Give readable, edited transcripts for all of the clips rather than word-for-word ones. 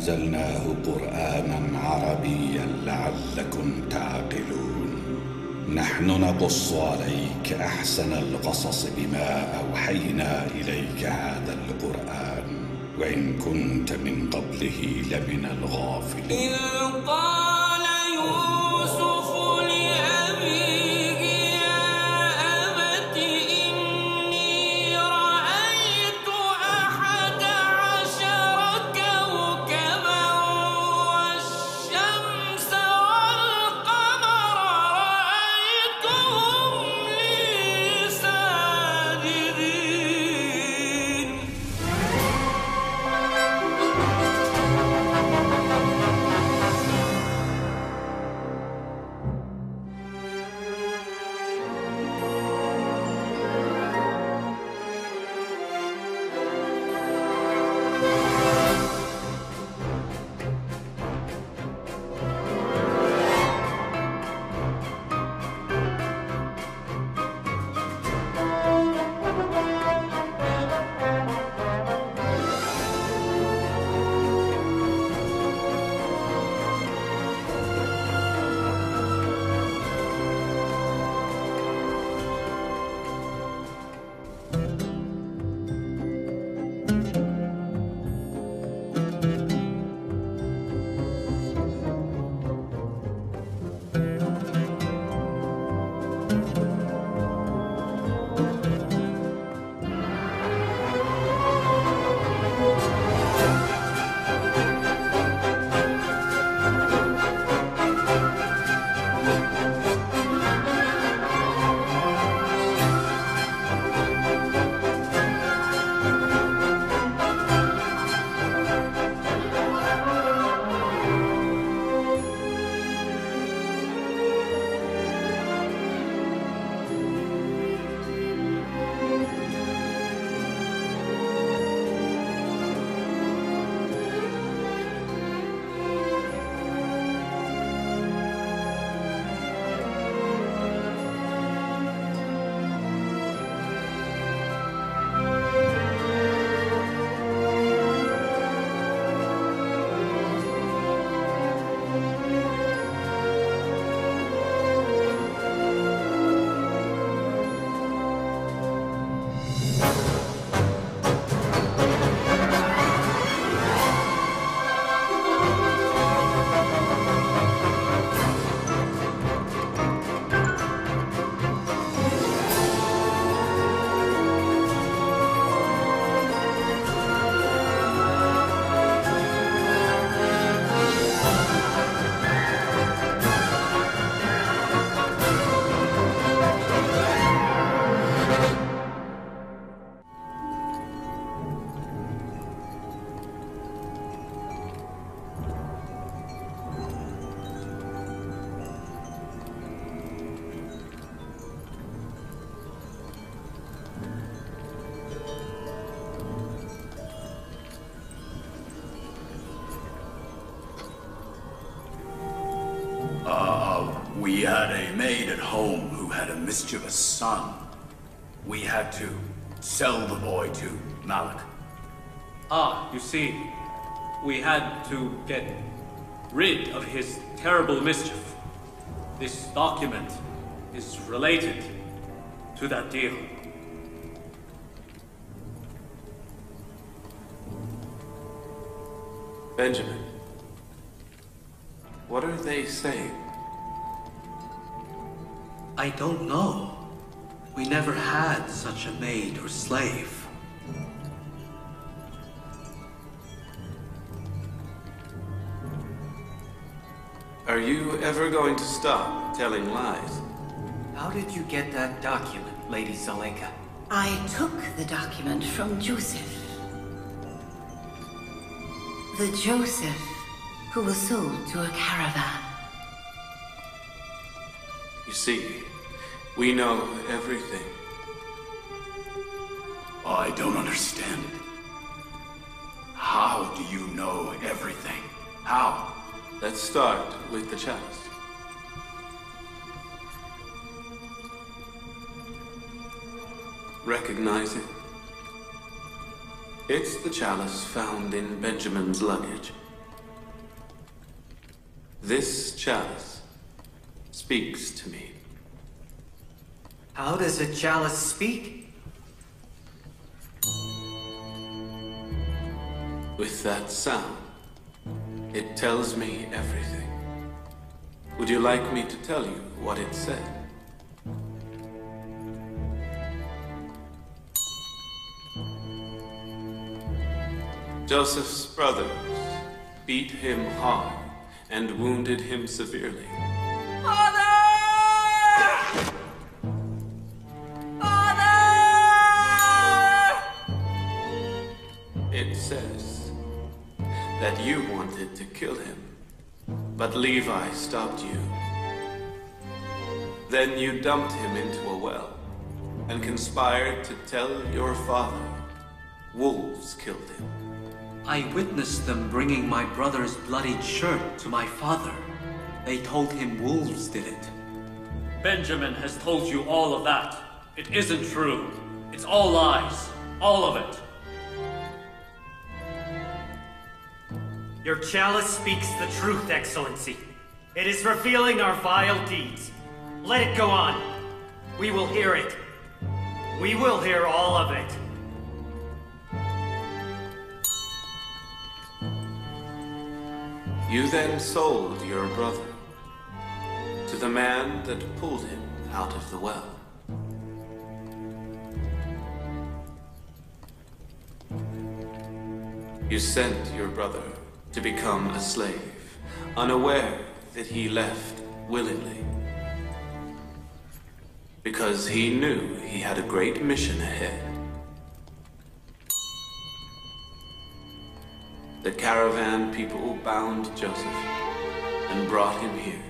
أنزلناه قرآنا عربيا لعلكم تعقلون. نحن نقص عليك أحسن القصص بما أوحينا إليك هذا القرآن وإن كنت من قبله لمن الغافلين. إذ قال يوسف لأبيه يا أبت إني رأيت 11 كوكبا والشمس والقمر رأيتهم لي ساجدين. We had a maid at home who had a mischievous son. We had to sell the boy to Malik. Ah, you see, we had to get rid of his terrible mischief. This document is related to that deal. Benjamin, what are they saying? I don't know. We never had such a maid or slave. Are you ever going to stop telling lies? How did you get that document, Lady Zuleika? I took the document from Joseph. The Joseph who was sold to a caravan. You see, we know everything. I don't understand it. How do you know everything? How? Let's start with the chalice. Recognize it? It's the chalice found in Benjamin's luggage. This chalice speaks to me. How does a chalice speak? With that sound, it tells me everything. Would you like me to tell you what it said? Joseph's brothers beat him hard and wounded him severely. Father! Father! It says that you wanted to kill him, but Levi stopped you. Then you dumped him into a well and conspired to tell your father wolves killed him. I witnessed them bringing my brother's bloodied shirt to my father. They told him wolves did it. Benjamin has told you all of that. It isn't true. It's all lies. All of it. Your chalice speaks the truth, Excellency. It is revealing our vile deeds. Let it go on. We will hear it. We will hear all of it. You then sold your brother to the man that pulled him out of the well. You sent your brother to become a slave, unaware that he left willingly. Because he knew he had a great mission ahead. The caravan people bound Joseph and brought him here,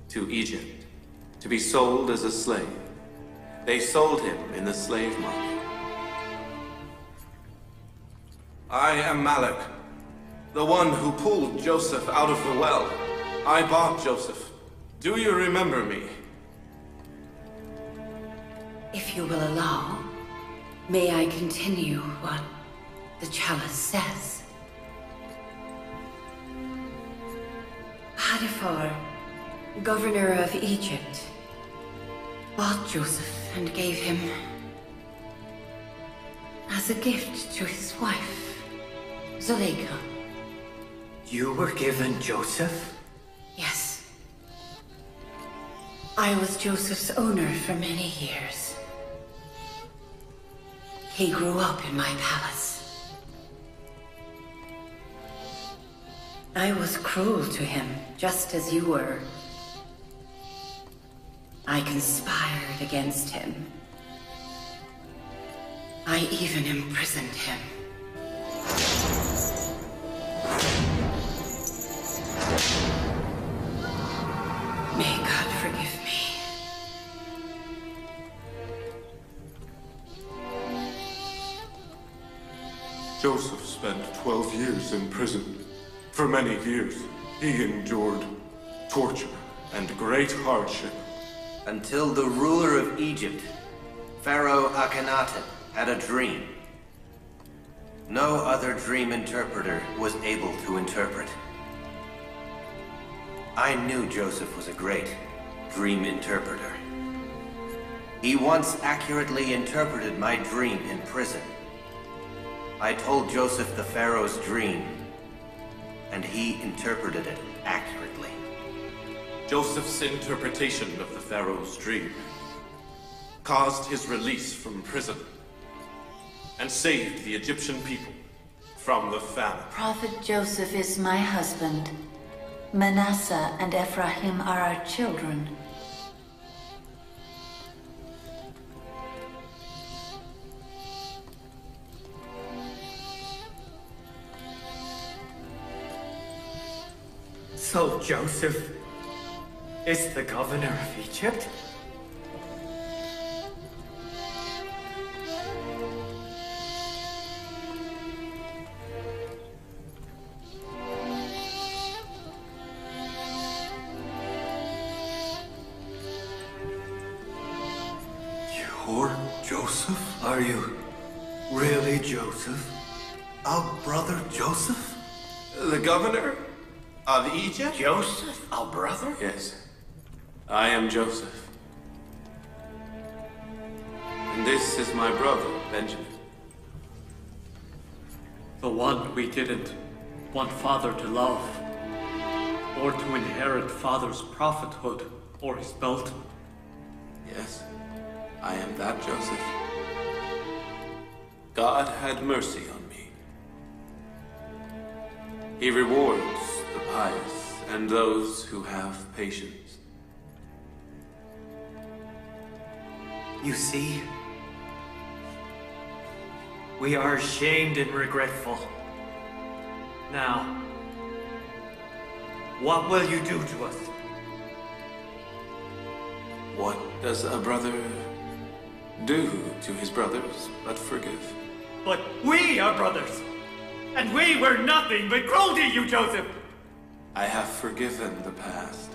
to Egypt, to be sold as a slave. They sold him in the slave market. I am Malak, the one who pulled Joseph out of the well. I bought Joseph. Do you remember me? If you will allow, may I continue what the chalice says? Potiphar, governor of Egypt, bought Joseph and gave him as a gift to his wife, Zuleika. You were given Joseph? Yes. I was Joseph's owner for many years. He grew up in my palace. I was cruel to him, just as you were. I conspired against him. I even imprisoned him. May God forgive me. Joseph spent 12 years in prison. For many years, he endured torture and great hardship. Until the ruler of Egypt, Pharaoh Akhenaten, had a dream. No other dream interpreter was able to interpret. I knew Joseph was a great dream interpreter. He once accurately interpreted my dream in prison. I told Joseph the Pharaoh's dream, and he interpreted it accurately. Joseph's interpretation of the Pharaoh's dream caused his release from prison and saved the Egyptian people from the famine. Prophet Joseph is my husband. Manasseh and Ephraim are our children. So Joseph is the governor of Egypt? You're Joseph? Are you really Joseph? Our brother Joseph? The governor? Of Egypt? Joseph, our brother? Yes. I am Joseph. And this is my brother, Benjamin. The one we didn't want Father to love, or to inherit Father's prophethood or his belt. Yes, I am that Joseph. God had mercy on me. He rewards the pious and those who have patience. You see? We are ashamed and regretful. Now, what will you do to us? What does a brother do to his brothers but forgive? But we are brothers, and we were nothing but cruel to you, Joseph! I have forgiven the past.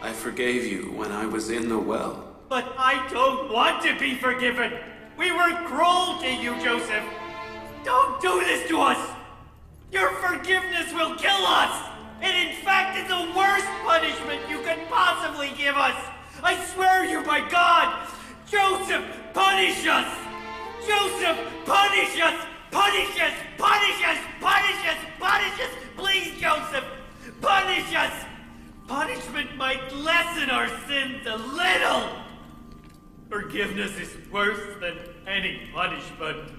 I forgave you when I was in the well. But I don't want to be forgiven! We were cruel to you, Joseph! Don't do this to us! Your forgiveness will kill us! It in fact is the worst punishment you could possibly give us! I swear you by God! Joseph, punish us! Joseph, punish us! Punish us! Punish us! Punish us! Punish us! Please, Joseph! Punish us! Punishment might lessen our sins a little! Forgiveness is worse than any punishment.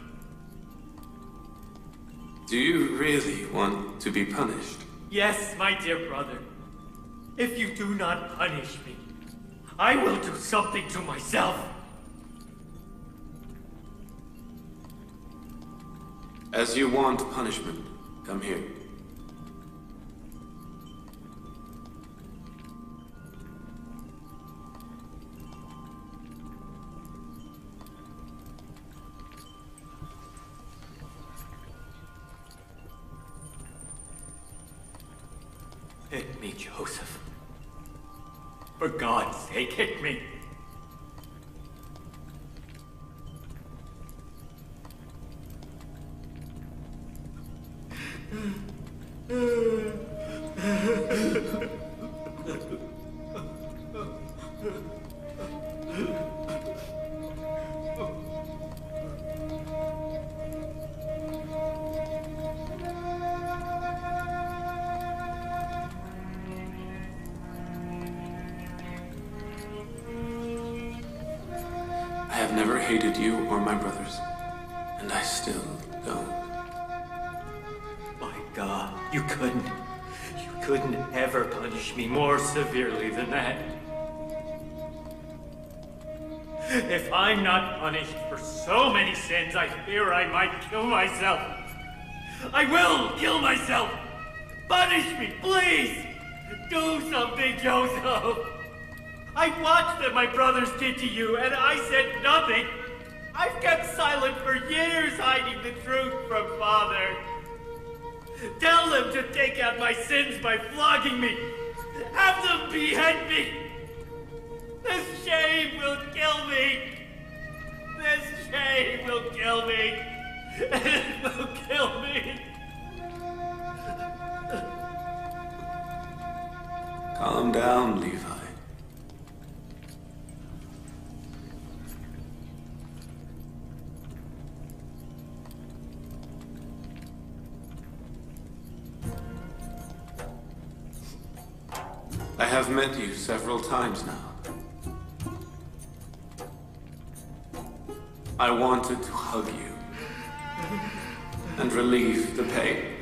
Do you really want to be punished? Yes, my dear brother. If you do not punish me, I will do something to myself. As you want punishment, come here. Hit me, Joseph. For God's sake, hit me. I have never hated you or my brothers, and I still don't. My God, you couldn't ever punish me more severely than that. If I'm not punished for so many sins, I fear I might kill myself. I will kill myself! Punish me, please! Do something, Joseph! I watched what my brothers did to you, and I said nothing. I've kept silent for years, hiding the truth from Father. Tell them to take out my sins by flogging me. Have them behead me. This shame will kill me. This shame will kill me. It will kill me. Calm down, Levi. I have met you several times now. I wanted to hug you and relieve the pain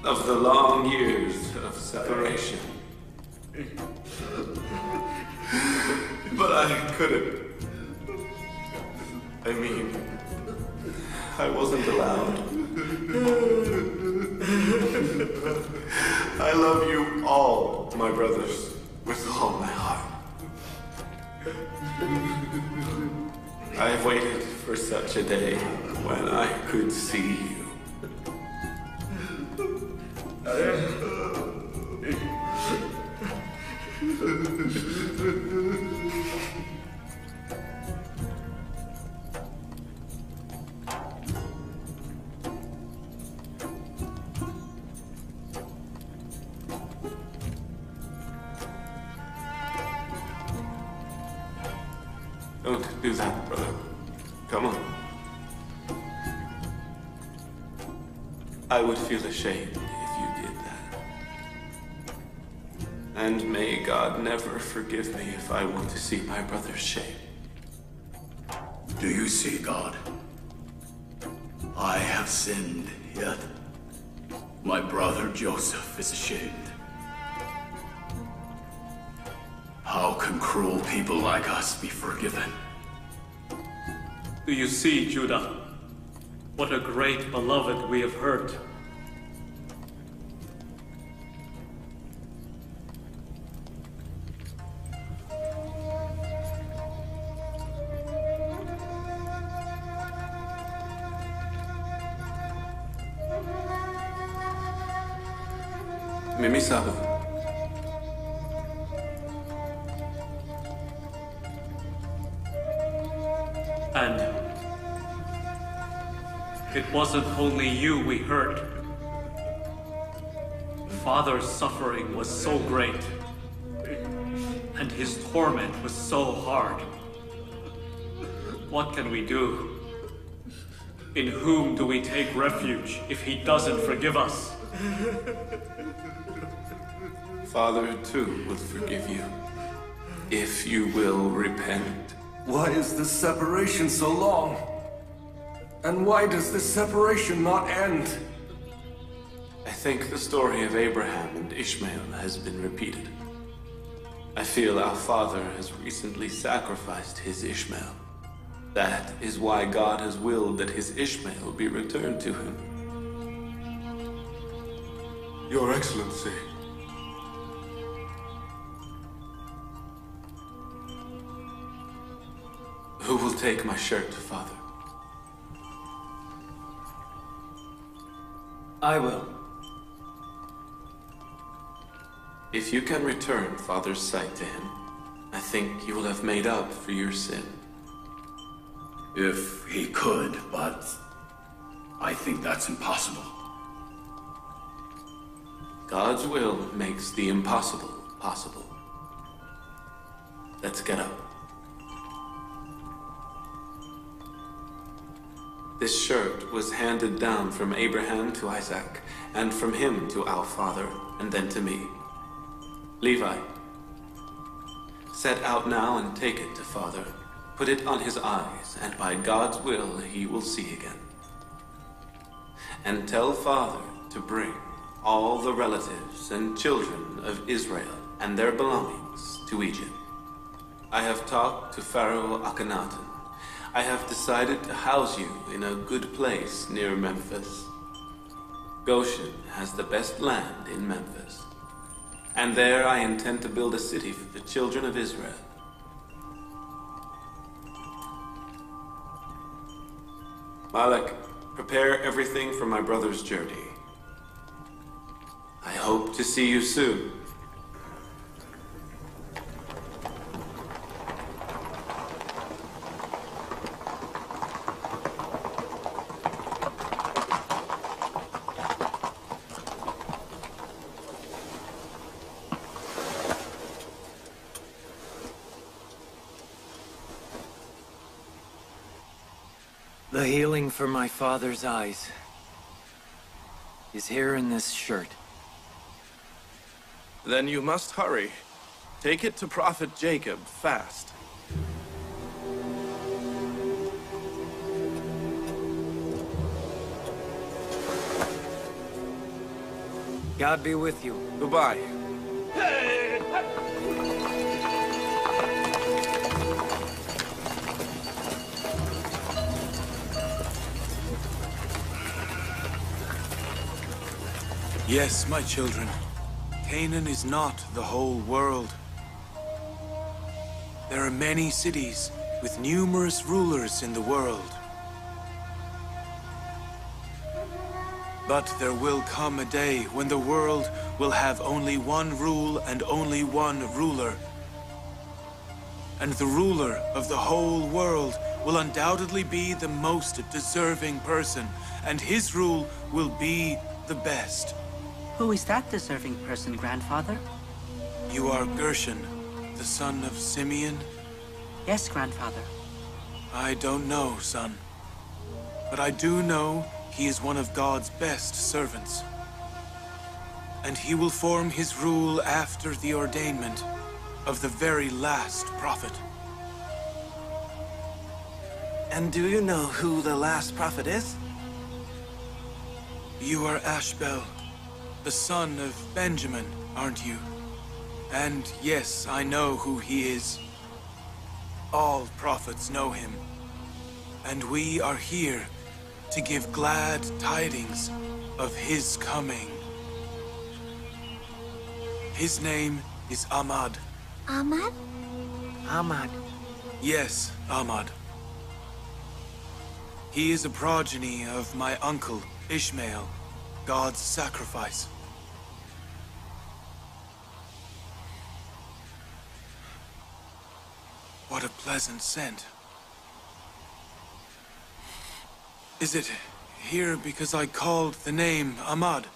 of the long years of separation. But I couldn't. I mean, I wasn't allowed. I love you all, my brothers, with all my heart. I have waited for such a day when I could see you. Don't do that, brother. Come on. I would feel ashamed if you did that. And may God never forgive me if I want to see my brother's shame. Do you see, God? I have sinned, yet my brother Joseph is ashamed. How can cruel people like us be forgiven? Do you see, Judah? What a great beloved we have hurt. Mimi sabe. And it wasn't only you we hurt. Father's suffering was so great, and his torment was so hard. What can we do? In whom do we take refuge if he doesn't forgive us? Father, too, will forgive you, if you will repent. Why is this separation so long? And why does this separation not end? I think the story of Abraham and Ishmael has been repeated. I feel our father has recently sacrificed his Ishmael. That is why God has willed that his Ishmael be returned to him. Your Excellency. Who will take my shirt, Father? I will. If you can return Father's sight to him, I think you will have made up for your sin. If he could, but I think that's impossible. God's will makes the impossible possible. Let's get up. This shirt was handed down from Abraham to Isaac, and from him to our father, and then to me. Levi, set out now and take it to Father. Put it on his eyes, and by God's will he will see again. And tell Father to bring all the relatives and children of Israel and their belongings to Egypt. I have talked to Pharaoh Akhenaten. I have decided to house you in a good place near Memphis. Goshen has the best land in Memphis. And there I intend to build a city for the children of Israel. Malak, prepare everything for my brother's journey. I hope to see you soon. The healing for my father's eyes is here in this shirt. Then you must hurry. Take it to Prophet Jacob, fast. God be with you. Goodbye. Yes, my children. Canaan is not the whole world. There are many cities with numerous rulers in the world. But there will come a day when the world will have only one rule and only one ruler. And the ruler of the whole world will undoubtedly be the most deserving person, and his rule will be the best. Who is that deserving person, Grandfather? You are Gershon, the son of Simeon? Yes, Grandfather. I don't know, son. But I do know he is one of God's best servants. And he will form his rule after the ordainment of the very last prophet. And do you know who the last prophet is? You are Ashbel, the son of Benjamin, aren't you? And yes, I know who he is. All prophets know him. And we are here to give glad tidings of his coming. His name is Ahmad. Ahmad? Ahmad. Yes, Ahmad. He is a progeny of my uncle, Ishmael, God's sacrifice. What a pleasant scent. Is it here because I called the name Ahmad?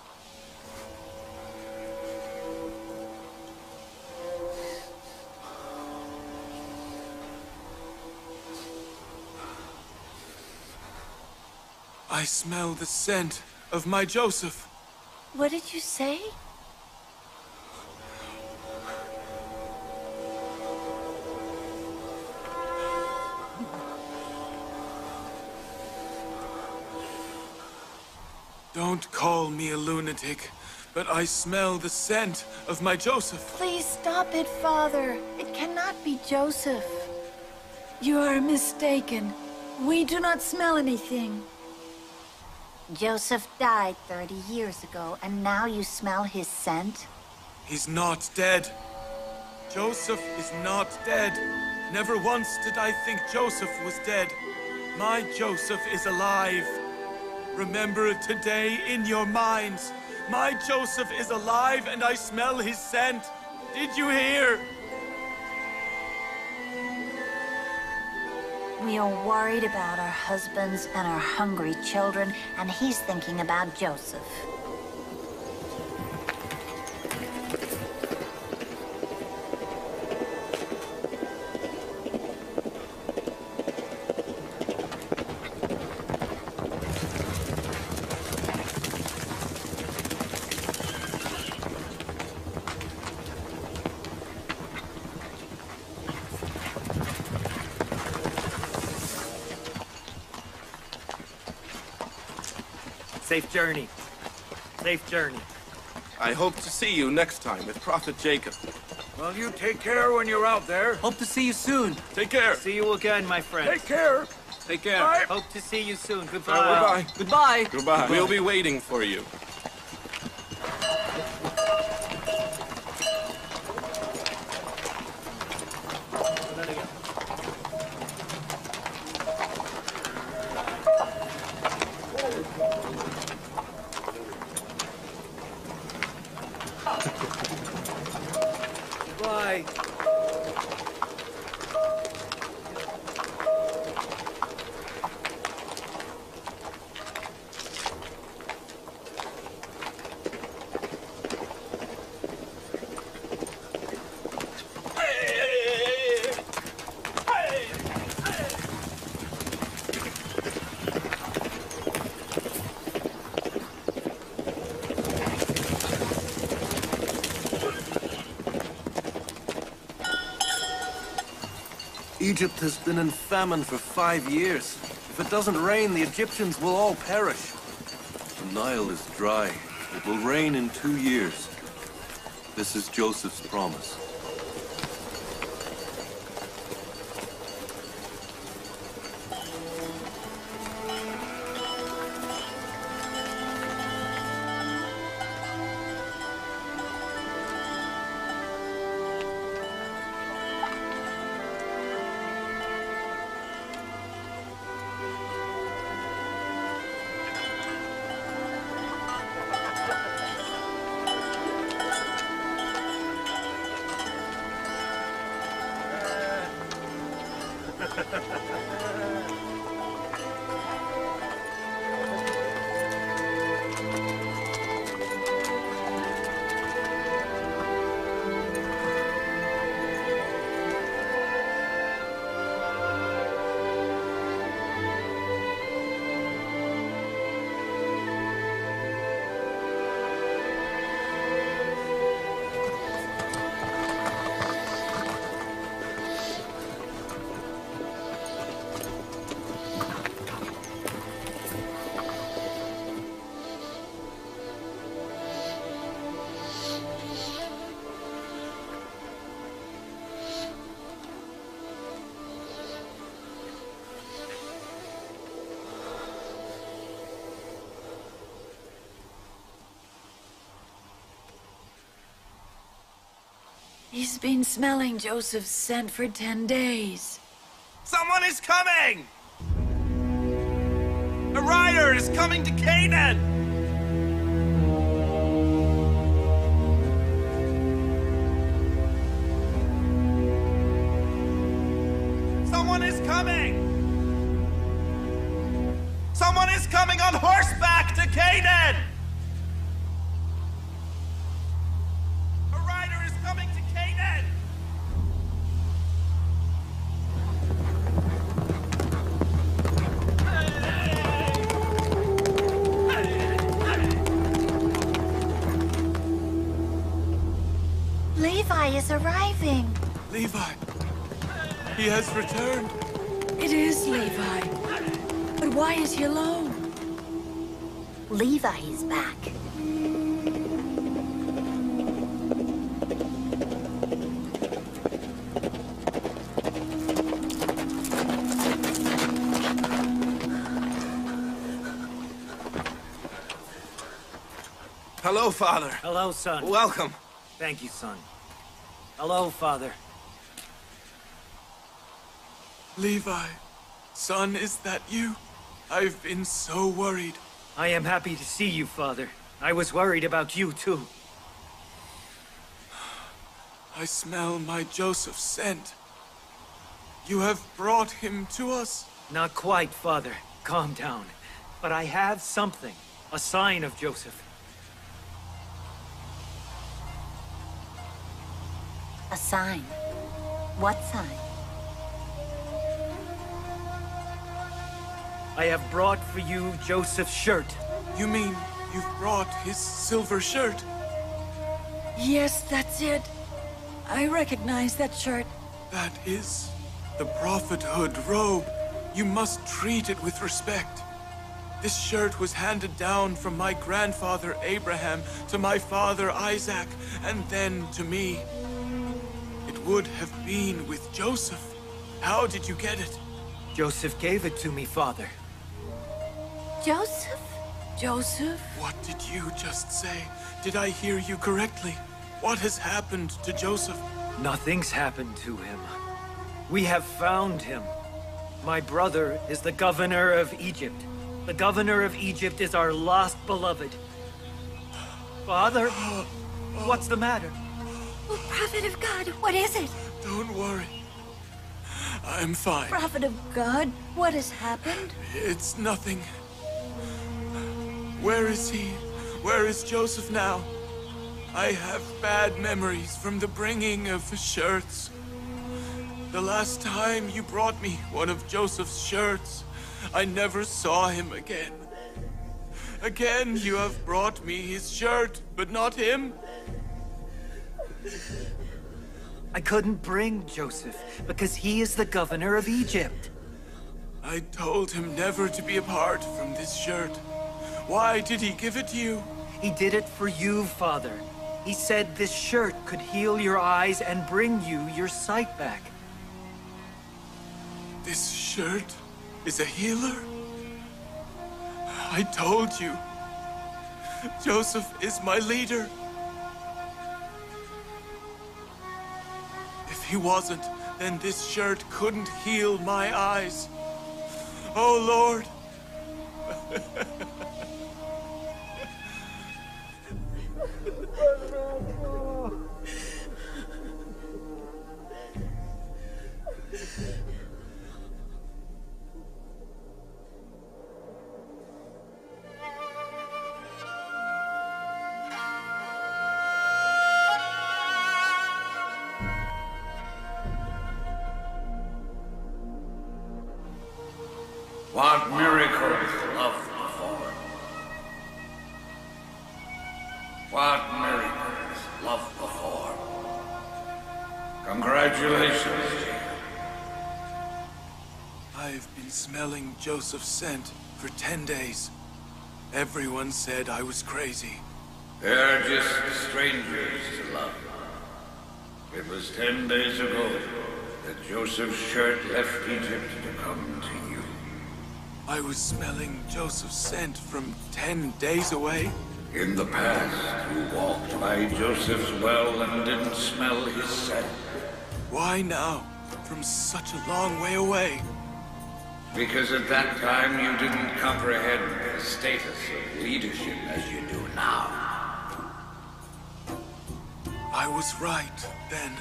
I smell the scent of my Joseph. What did you say? Don't call me a lunatic, but I smell the scent of my Joseph. Please stop it, Father. It cannot be Joseph. You are mistaken. We do not smell anything. Joseph died 30 years ago, and now you smell his scent? He's not dead. Joseph is not dead. Never once did I think Joseph was dead. My Joseph is alive. Remember it today in your minds. My Joseph is alive and I smell his scent. Did you hear? We are worried about our husbands and our hungry children, and he's thinking about Joseph. Safe journey. Safe journey. I hope to see you next time with Prophet Jacob. Well, you take care when you're out there. Hope to see you soon. Take care. See you again, my friend. Take care. Take care. Bye. Hope to see you soon. Goodbye. Goodbye. Goodbye. Goodbye. We'll be waiting for you. Bye. Egypt has been in famine for 5 years. If it doesn't rain, the Egyptians will all perish. The Nile is dry. It will rain in 2 years. This is Joseph's promise. He's been smelling Joseph's scent for 10 days. Someone is coming! A rider is coming to Canaan! Someone is coming! Someone is coming on horseback to Canaan! A rider is coming to Canaan! Levi is arriving. Levi! He has returned. It is Levi. But why is he alone? Levi is back. Hello, Father. Hello, son. Welcome. Thank you, son. Hello, Father. Levi, son, is that you? I've been so worried. I am happy to see you, Father. I was worried about you, too. I smell my Joseph's scent. You have brought him to us? Not quite, Father. Calm down. But I have something. A sign of Joseph. A sign? What sign? I have brought for you Joseph's shirt. You mean you've brought his silver shirt? Yes, that's it. I recognize that shirt. That is the prophethood robe. You must treat it with respect. This shirt was handed down from my grandfather Abraham to my father Isaac, and then to me. It would have been with Joseph. How did you get it? Joseph gave it to me, Father. Joseph? Joseph? What did you just say? Did I hear you correctly? What has happened to Joseph? Nothing's happened to him. We have found him. My brother is the governor of Egypt. The governor of Egypt is our lost beloved. Father, what's the matter? Oh, Prophet of God, what is it? Don't worry. I'm fine. Prophet of God, what has happened? It's nothing. Where is he? Where is Joseph now? I have bad memories from the bringing of shirts. The last time you brought me one of Joseph's shirts, I never saw him again. Again, you have brought me his shirt, but not him. I couldn't bring Joseph because he is the governor of Egypt. I told him never to be apart from this shirt. Why did he give it to you? He did it for you, Father. He said this shirt could heal your eyes and bring you your sight back. This shirt is a healer? I told you. Joseph is my leader. If he wasn't, then this shirt couldn't heal my eyes. Oh, Lord. What miracles love performed? What miracles love performed? Congratulations to you. I've been smelling Joseph's scent for 10 days. Everyone said I was crazy. They're just strangers to love. It was 10 days ago that Joseph's shirt left Egypt to come to you. I was smelling Joseph's scent from 10 days away? In the past, you walked by Joseph's well and didn't smell his scent. Why now? From such a long way away. Because at that time you didn't comprehend the status of leadership as you do now. I was right then.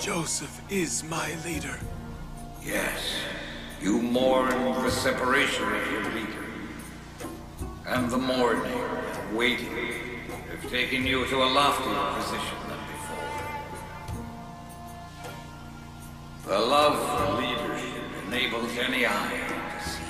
Joseph is my leader. Yes, you mourn the separation of your leader. And the mourning and waiting have taken you to a loftier position than before. The love for leadership enables any eye to see.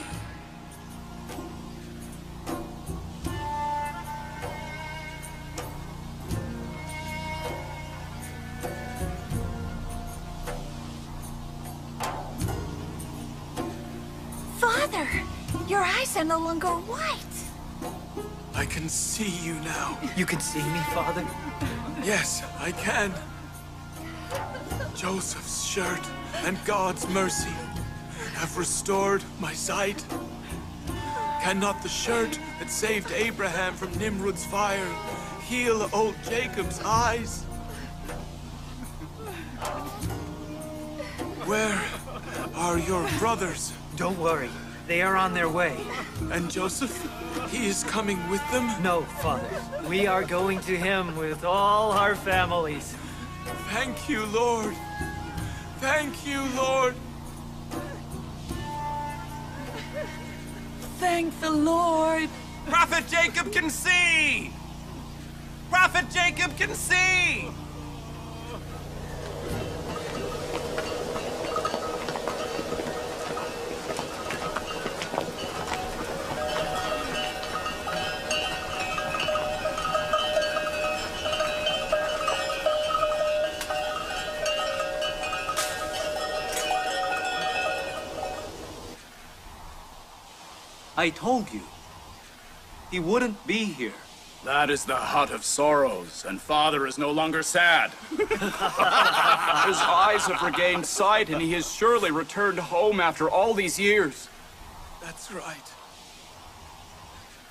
Father! Your eyes are no longer white! I can see you now. You can see me, Father? Yes, I can. Joseph's shirt and God's mercy have restored my sight. Cannot the shirt that saved Abraham from Nimrod's fire heal old Jacob's eyes? Where are your brothers? Don't worry. They are on their way. And Joseph? He is coming with them? No, Father. We are going to him with all our families. Thank you, Lord. Thank you, Lord. Thank the Lord. Prophet Jacob can see! Prophet Jacob can see! I told you. He wouldn't be here. That is the hut of sorrows, and Father is no longer sad. His eyes have regained sight, and he has surely returned home after all these years. That's right.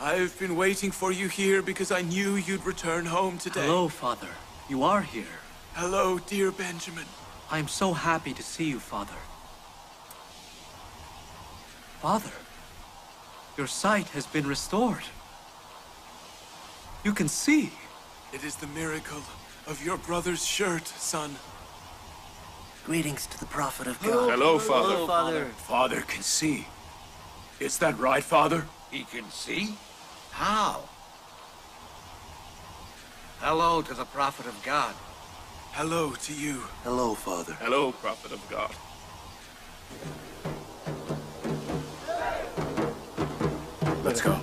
I've been waiting for you here because I knew you'd return home today. Hello, Father. You are here. Hello, dear Benjamin. I am so happy to see you, Father. Father, your sight has been restored. You can see. It is the miracle of your brother's shirt, son. Greetings to the prophet of God. Hello, Father. Hello, Father. Father can see. Is that right, Father? He can see? How? Hello to the prophet of God. Hello to you. Hello, Father. Hello, prophet of God. Let's go.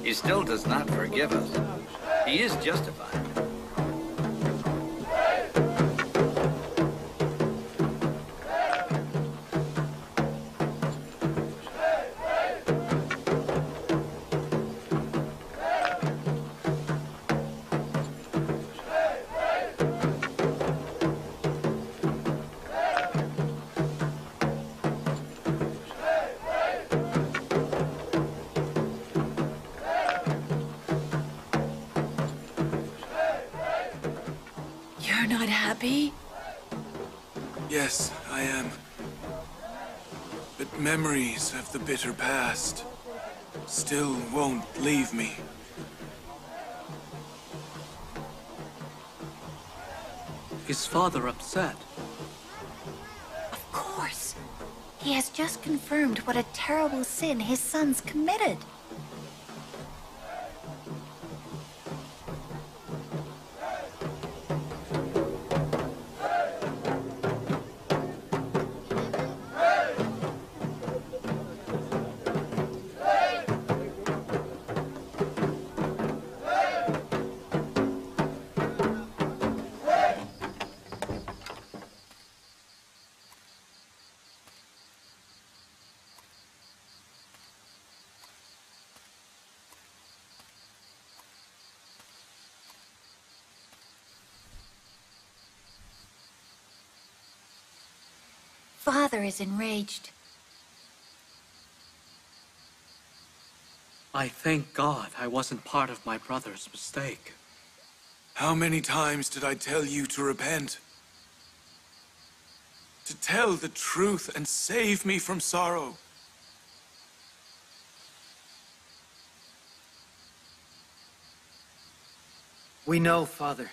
He still does not forgive us. He is justified. You're not happy? Yes, I am. But memories of the bitter past still won't leave me. Is Father upset? Of course. He has just confirmed what a terrible sin his sons committed. Father is enraged. I thank God I wasn't part of my brother's mistake. How many times did I tell you to repent? To tell the truth and save me from sorrow? We know, Father.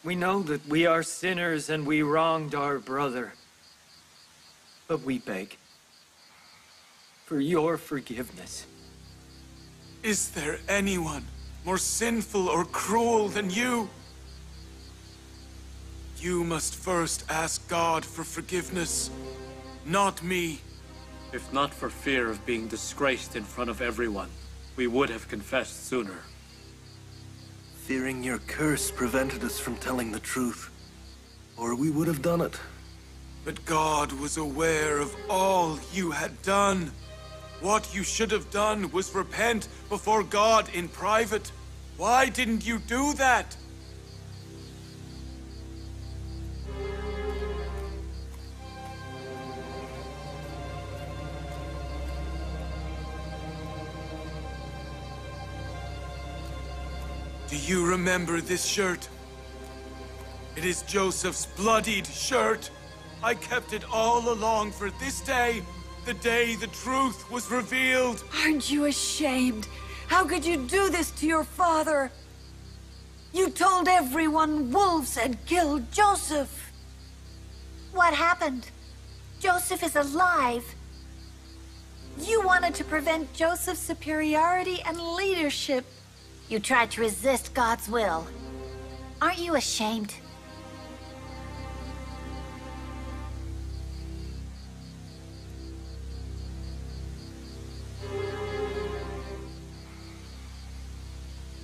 We know that we are sinners and we wronged our brother. But we beg for your forgiveness. Is there anyone more sinful or cruel than you? You must first ask God for forgiveness, not me. If not for fear of being disgraced in front of everyone, we would have confessed sooner. Fearing your curse prevented us from telling the truth, or we would have done it. But God was aware of all you had done. What you should have done was repent before God in private. Why didn't you do that? Do you remember this shirt? It is Joseph's bloodied shirt. I kept it all along for this day, the day the truth was revealed. Aren't you ashamed? How could you do this to your father? You told everyone wolves had killed Joseph. What happened? Joseph is alive. You wanted to prevent Joseph's superiority and leadership. You tried to resist God's will. Aren't you ashamed?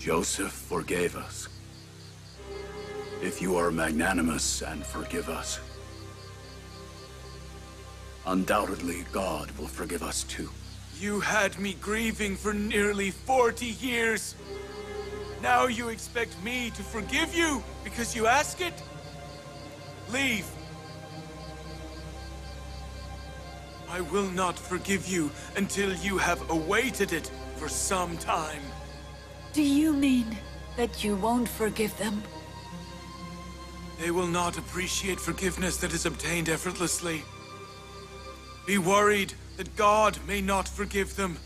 Joseph forgave us. If you are magnanimous and forgive us, undoubtedly God will forgive us too. You had me grieving for nearly 40 years. Now you expect me to forgive you because you ask it? Leave. I will not forgive you until you have awaited it for some time. Do you mean that you won't forgive them? They will not appreciate forgiveness that is obtained effortlessly. Be worried that God may not forgive them.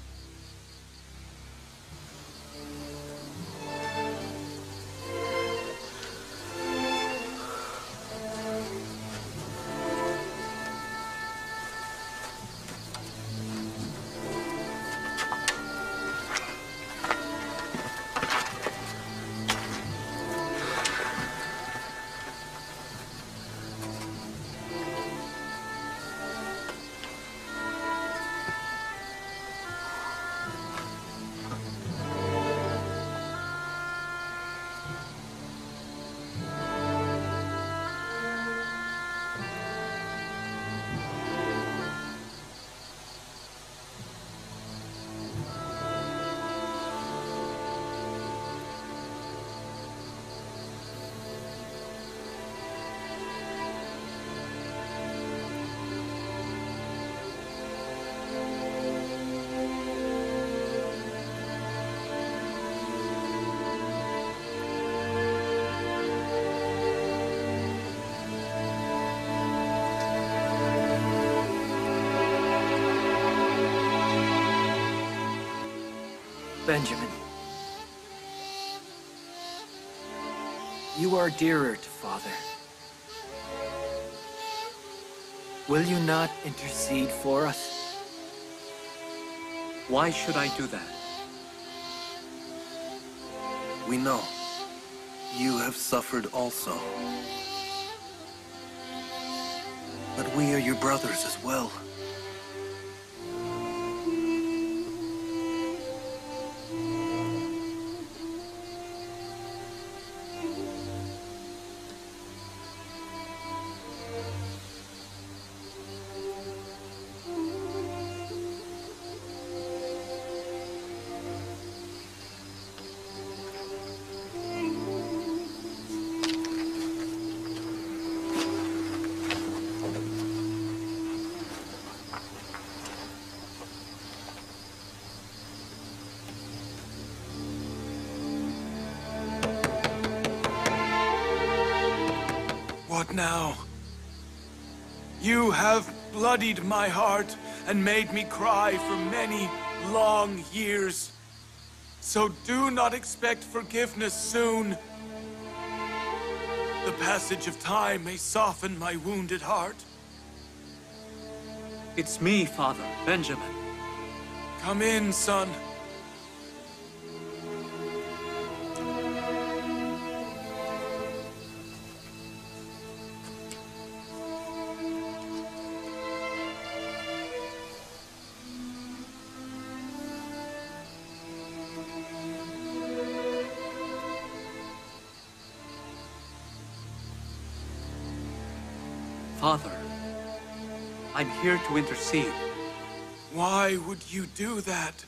Benjamin, you are dearer to Father. Will you not intercede for us? Why should I do that? We know. You have suffered also. But we are your brothers as well. What now? You have bloodied my heart and made me cry for many long years. So do not expect forgiveness soon. The passage of time may soften my wounded heart. It's me, Father, Benjamin. Come in, son. Father, I'm here to intercede. Why would you do that?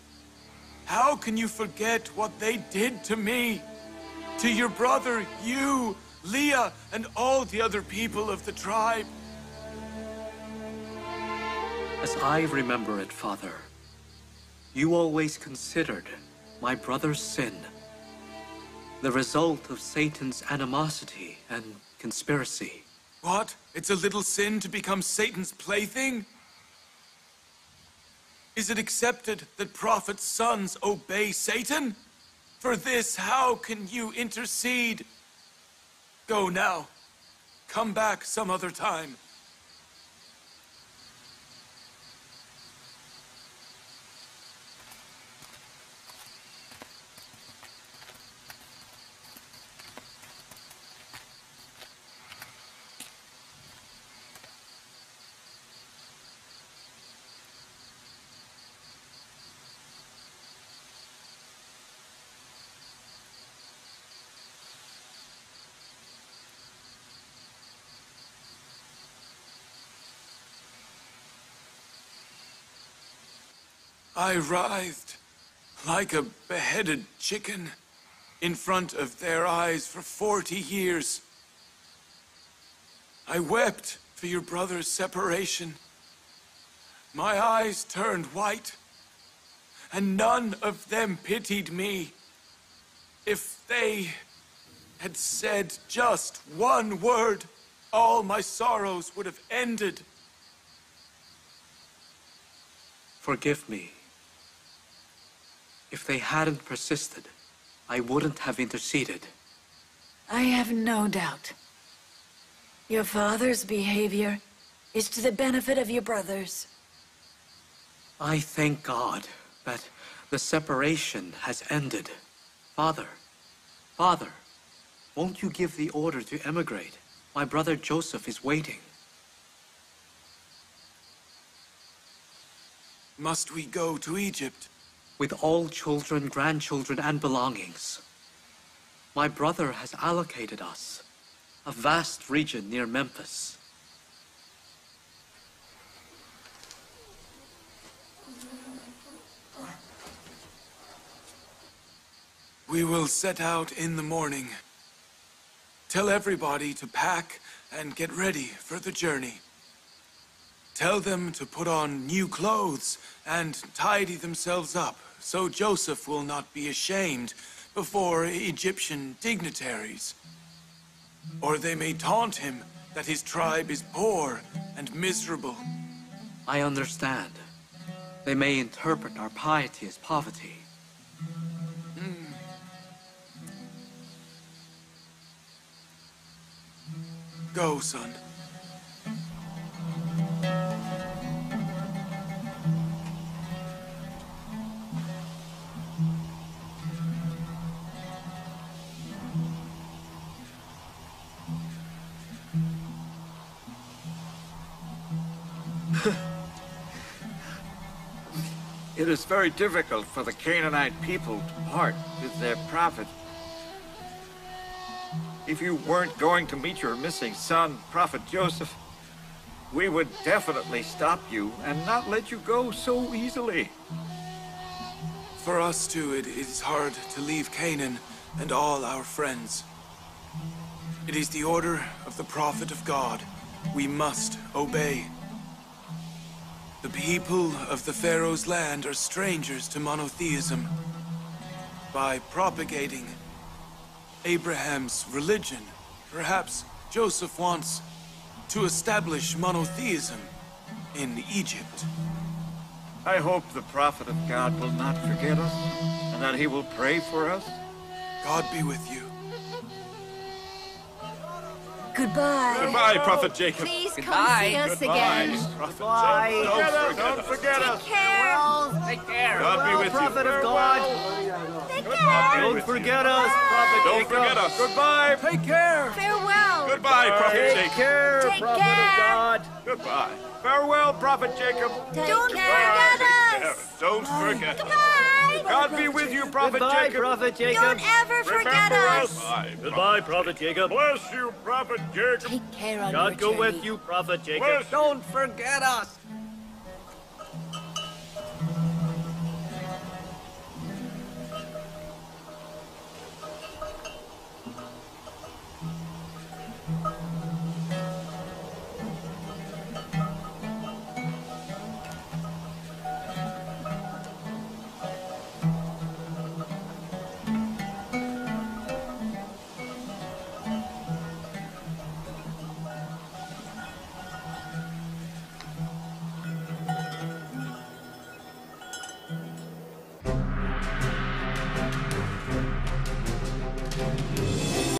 How can you forget what they did to me? To your brother, you, Leah, and all the other people of the tribe? As I remember it, Father, you always considered my brother's sin the result of Satan's animosity and conspiracy. What? It's a little sin to become Satan's plaything? Is it accepted that prophets' sons obey Satan? For this, how can you intercede? Go now. Come back some other time. I writhed like a beheaded chicken in front of their eyes for 40 years. I wept for your brother's separation. My eyes turned white, and none of them pitied me. If they had said just one word, all my sorrows would have ended. Forgive me. If they hadn't persisted, I wouldn't have interceded. I have no doubt. Your father's behavior is to the benefit of your brothers. I thank God that the separation has ended. Father, won't you give the order to emigrate? My brother Joseph is waiting. Must we go to Egypt? With all children, grandchildren, and belongings. My brother has allocated us a vast region near Memphis. We will set out in the morning. Tell everybody to pack and get ready for the journey. Tell them to put on new clothes and tidy themselves up, so Joseph will not be ashamed before Egyptian dignitaries. Or they may taunt him that his tribe is poor and miserable. I understand. They may interpret our piety as poverty. Go, son. It is very difficult for the Canaanite people to part with their prophet. If you weren't going to meet your missing son, Prophet Joseph, we would definitely stop you and not let you go so easily. For us too, it is hard to leave Canaan and all our friends. It is the order of the prophet of God. We must obey. The people of the Pharaoh's land are strangers to monotheism. By propagating Abraham's religion, perhaps Joseph wants to establish monotheism in Egypt. I hope the prophet of God will not forget us, and that he will pray for us. God be with you. Goodbye. Goodbye, Prophet Jacob. Please Goodbye. come see us Goodbye. again. Prophet Jacob. Don't forget us. Take care. Take care. God be with you. Prophet of God. Take care. Don't forget us, Prophet Jacob. Don't forget us. Goodbye. Take care. Farewell. Goodbye, Prophet Jacob. Take care, Take Prophet care. of God. Goodbye. Farewell, Prophet Jacob. Don't forget us. Don't forget us. Goodbye. God be with you, Prophet Goodbye, Jacob. Prophet Jacob. Don't ever forget us. Goodbye, Prophet Jacob. Bless you, Prophet Jacob. Take care on God your go with journey. you, Prophet Jacob. Bless you. Don't forget us.